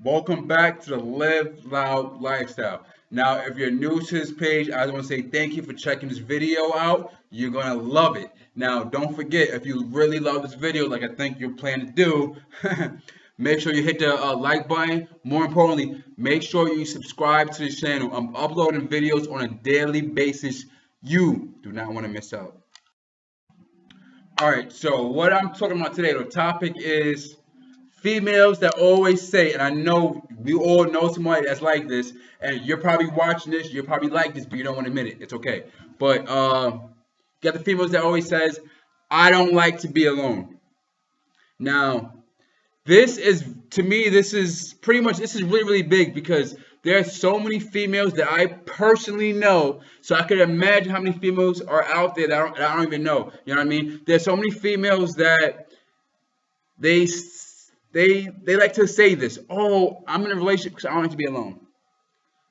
Welcome back to the Live Loud Lifestyle. Now, if you're new to this page, I just want to say thank you for checking this video out. You're going to love it. Now, don't forget, if you really love this video, like I think you're planning to do, make sure you hit the like button. More importantly, make sure you subscribe to the channel. I'm uploading videos on a daily basis. You do not want to miss out. All right, so what I'm talking about today, the topic is females that always say, and I know we all know somebody that's like this, and you're probably watching this, you're probably like this, but you don't want to admit it. It's okay. But got the females that always says, I don't like to be alone. Now, this is, to me, this is pretty much, this is really, really big because there are so many females that I personally know. So I could imagine how many females are out there that I don't even know. You know what I mean? There's so many females that they they like to say this. Oh, I'm in a relationship because I don't like to be alone.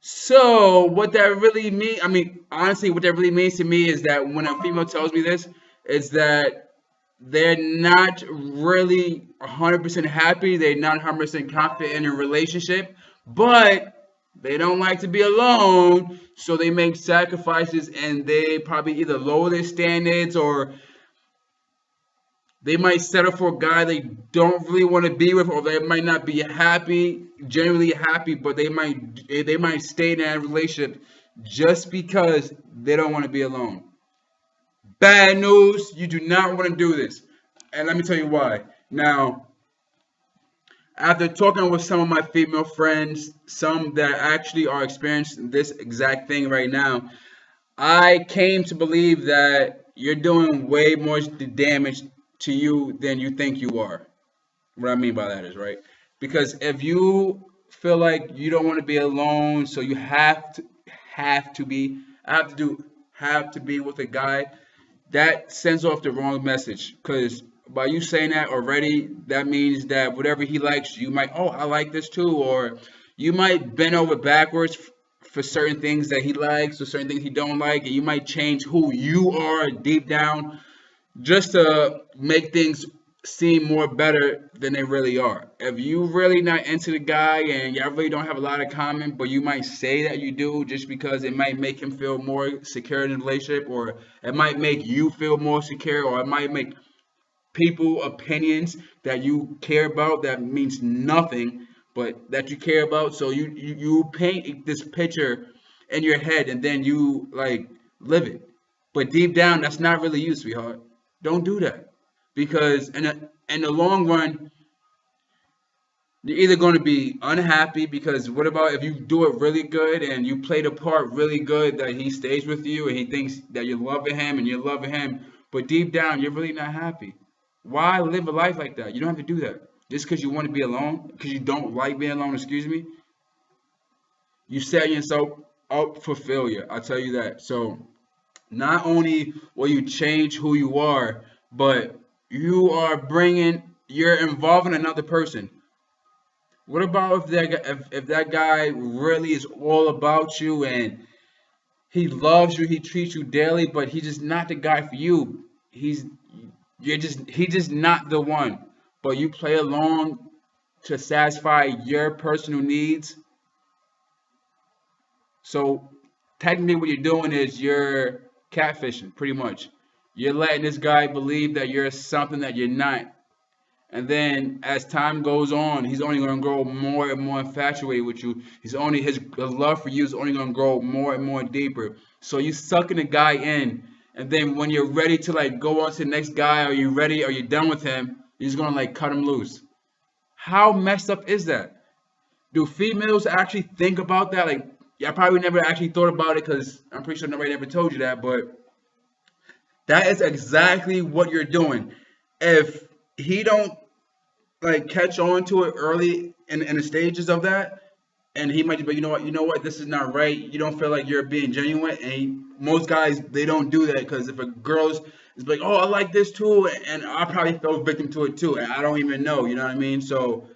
So what that really means, I mean, honestly, what that really means to me is that when a female tells me this, is that they're not really 100% happy. They're not 100% confident in a relationship, but they don't like to be alone. So they make sacrifices and they probably either lower their standards or they might settle for a guy they don't really want to be with, or they might not be happy, genuinely happy, but they might stay in that relationship just because they don't want to be alone. Bad news, you do not want to do this. And let me tell you why. Now, after talking with some of my female friends, some that actually are experiencing this exact thing right now, I came to believe that you're doing way more damage to you than you think you are. What I mean by that is, right? Because if you feel like you don't want to be alone, so you have to be with a guy, that sends off the wrong message. Because by you saying that already, that means that whatever he likes, you might, oh, I like this too, or you might bend over backwards for certain things that he likes or certain things he don't like, and you might change who you are deep down just to make things seem more better than they really are. If you really not into the guy and y'all really don't have a lot of common, but you might say that you do just because it might make him feel more secure in the relationship, or it might make you feel more secure, or it might make people opinions that you care about that means nothing, but that you care about. So you paint this picture in your head and then you like live it. But deep down, that's not really you, sweetheart. Don't do that because in the long run, you're either going to be unhappy because what about if you do it really good and you play the part really good that he stays with you and he thinks that you're loving him and you're loving him, but deep down you're really not happy. Why live a life like that? You don't have to do that. Just because you want to be alone, because you don't like being alone, excuse me, you set yourself up for failure. I'll tell you that. So not only will you change who you are, but you're involving another person. What about if that guy really is all about you and he loves you, he treats you daily, but he's just not the guy for you. He's just not the one. But you play along to satisfy your personal needs. So technically what you're doing is you're catfishing, pretty much. You're letting this guy believe that you're something that you're not. And then as time goes on, he's only going to grow more and more infatuated with you. His love for you is only going to grow more and more deeper. So you sucking the guy in, and then when you're ready to like go on to the next guy, are you ready? Are you done with him? You're just going to like cut him loose. How messed up is that? Do females actually think about that? Like, yeah, I probably never actually thought about it because I'm pretty sure nobody ever told you that, but that is exactly what you're doing. If he don't like catch on to it early in the stages of that, and he might be, you know what, this is not right. You don't feel like you're being genuine, and most guys they don't do that because if a girl's is like, oh, I like this too, and I probably fell victim to it too, and I don't even know, you know what I mean? So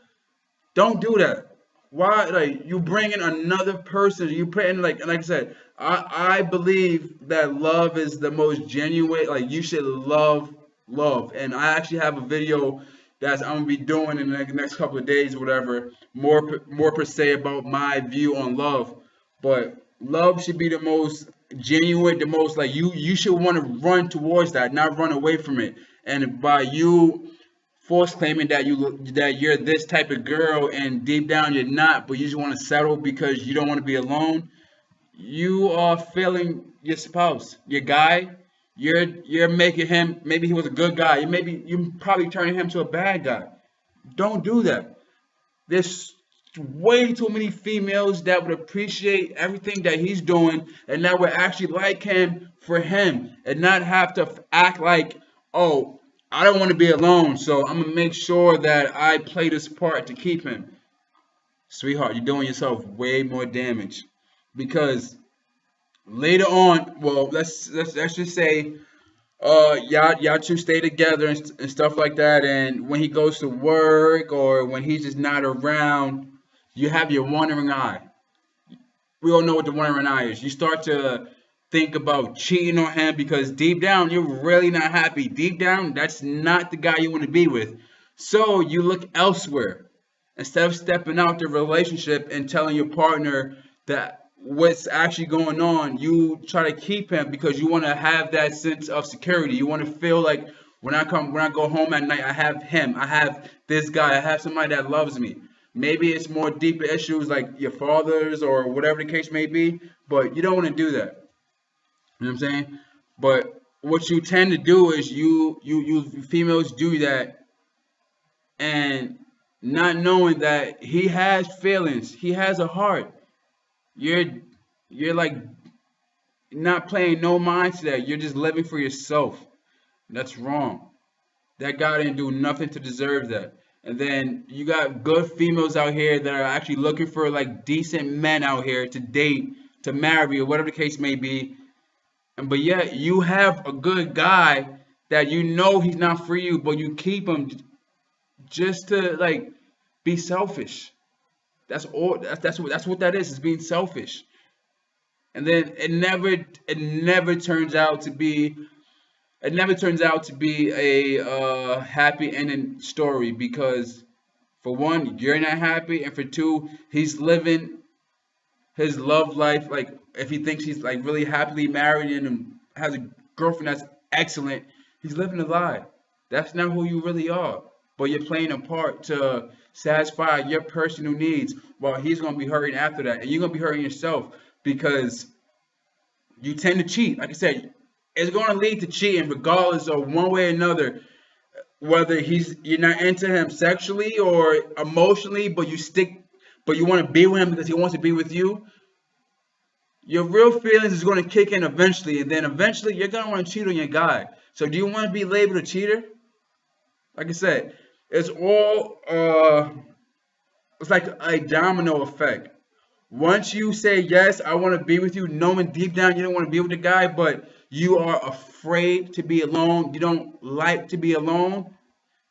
don't do that. Why, like, you bring in another person, you put in like I said, I believe that love is the most genuine. Like, you should love, and I actually have a video that's I'm gonna be doing in the next couple of days, or whatever. More per se about my view on love, but love should be the most genuine, the most like you should want to run towards that, not run away from it. And by you force claiming that you're this type of girl and deep down you're not, but you just want to settle because you don't want to be alone, you are failing your spouse, your guy. You're making him, maybe he was a good guy. You probably turning him to a bad guy. Don't do that. There's way too many females that would appreciate everything that he's doing and that would actually like him for him and not have to act like, oh, I don't want to be alone, so I'm gonna make sure that I play this part to keep him. Sweetheart, you're doing yourself way more damage because later on, well, let's just say y'all two stay together and stuff like that, and when he goes to work or when he's just not around, you have your wandering eye. We all know what the wandering eye is. You start to think about cheating on him because deep down you're really not happy. Deep down, that's not the guy you want to be with. So you look elsewhere instead of stepping out the relationship and telling your partner that what's actually going on. You try to keep him because you want to have that sense of security. You want to feel like when I go home at night, I have him, I have this guy, I have somebody that loves me. Maybe it's more deeper issues like your father's or whatever the case may be, but you don't want to do that. You know what I'm saying? But what you tend to do is you females do that and not knowing that he has feelings, he has a heart. You're you're like not playing no mind to that. You're just living for yourself. That's wrong. That guy didn't do nothing to deserve that. And then you got good females out here that are actually looking for like decent men out here to date, to marry, or whatever the case may be. And but yet you have a good guy that you know he's not for you, but you keep him just to like be selfish. That's all. That's what that is. It's being selfish. And then it never turns out to be a happy ending story because for one, you're not happy, and for two, he's living his love life like if he thinks he's like really happily married and has a girlfriend that's excellent, he's living a lie. That's not who you really are. But you're playing a part to satisfy your personal needs while he's gonna be hurting after that, and you're gonna be hurting yourself because you tend to cheat. Like I said, it's gonna lead to cheating regardless of one way or another. Whether you're not into him sexually or emotionally, but you want to be with him because he wants to be with you. Your real feelings is going to kick in eventually, and then eventually you're going to want to cheat on your guy. So do you want to be labeled a cheater? Like I said, it's all it's like a domino effect. Once you say yes, I want to be with you, knowing deep down you don't want to be with the guy, but you are afraid to be alone. You don't like to be alone.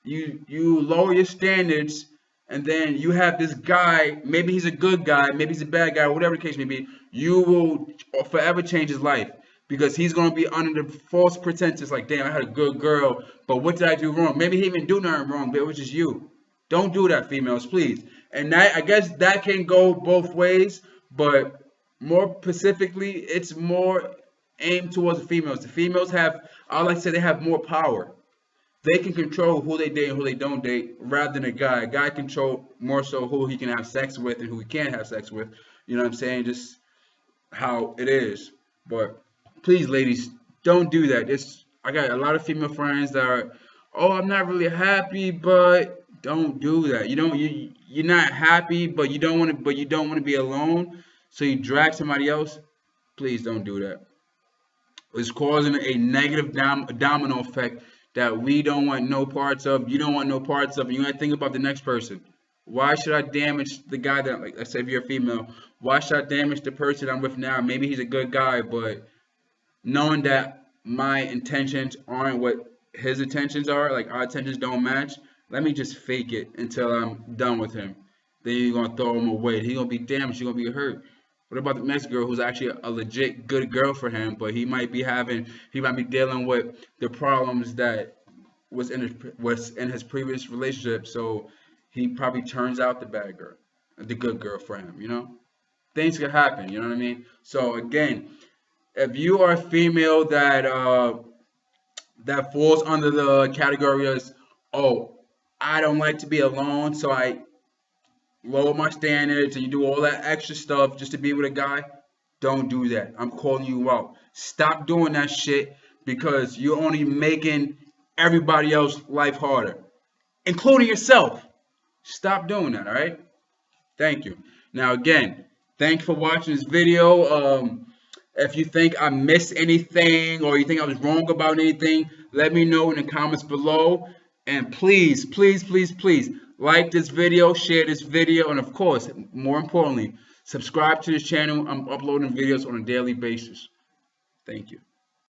You lower your standards, and then you have this guy. Maybe he's a good guy, maybe he's a bad guy, whatever the case may be. You will forever change his life because he's gonna be under the false pretenses like, damn, I had a good girl, but what did I do wrong? Maybe he didn't do nothing wrong, but it was just you. Don't do that, females, please. And that, I guess that can go both ways, but more specifically, it's more aimed towards the females. The females have, I like to say, they have more power. They can control who they date and who they don't date rather than a guy. A guy control more so who he can have sex with and who he can't have sex with. You know what I'm saying? Just how it is. But please, ladies, don't do that. I got a lot of female friends that are, oh, I'm not really happy, but don't do that. You're not happy, but you don't want to be alone. So you drag somebody else. Please don't do that. It's causing a negative domino effect that we don't want no parts of. You don't want no parts of. And you got to think about the next person. Why should I damage the guy that, like, let's say if you're a female, why should I damage the person I'm with now? Maybe he's a good guy, but knowing that my intentions aren't what his intentions are, like our intentions don't match, let me just fake it until I'm done with him. Then you're going to throw him away. He's going to be damaged. He's going to be hurt. What about the next girl who's actually a legit good girl for him, but he might be dealing with the problems that was in his previous relationship, so he probably turns out the good girl for him. You know, things can happen. You know what I mean? So again, if you are a female that falls under the category as, oh, I don't like to be alone, so I lower my standards and you do all that extra stuff just to be with a guy, don't do that. I'm calling you out. Stop doing that shit because you're only making everybody else's life harder, including yourself. Stop doing that, all right? Thank you. Now, again, thank you for watching this video. If you think I missed anything or you think I was wrong about anything, let me know in the comments below. And please, please, please, please like this video, share this video, and of course, more importantly, subscribe to this channel. I'm uploading videos on a daily basis. Thank you.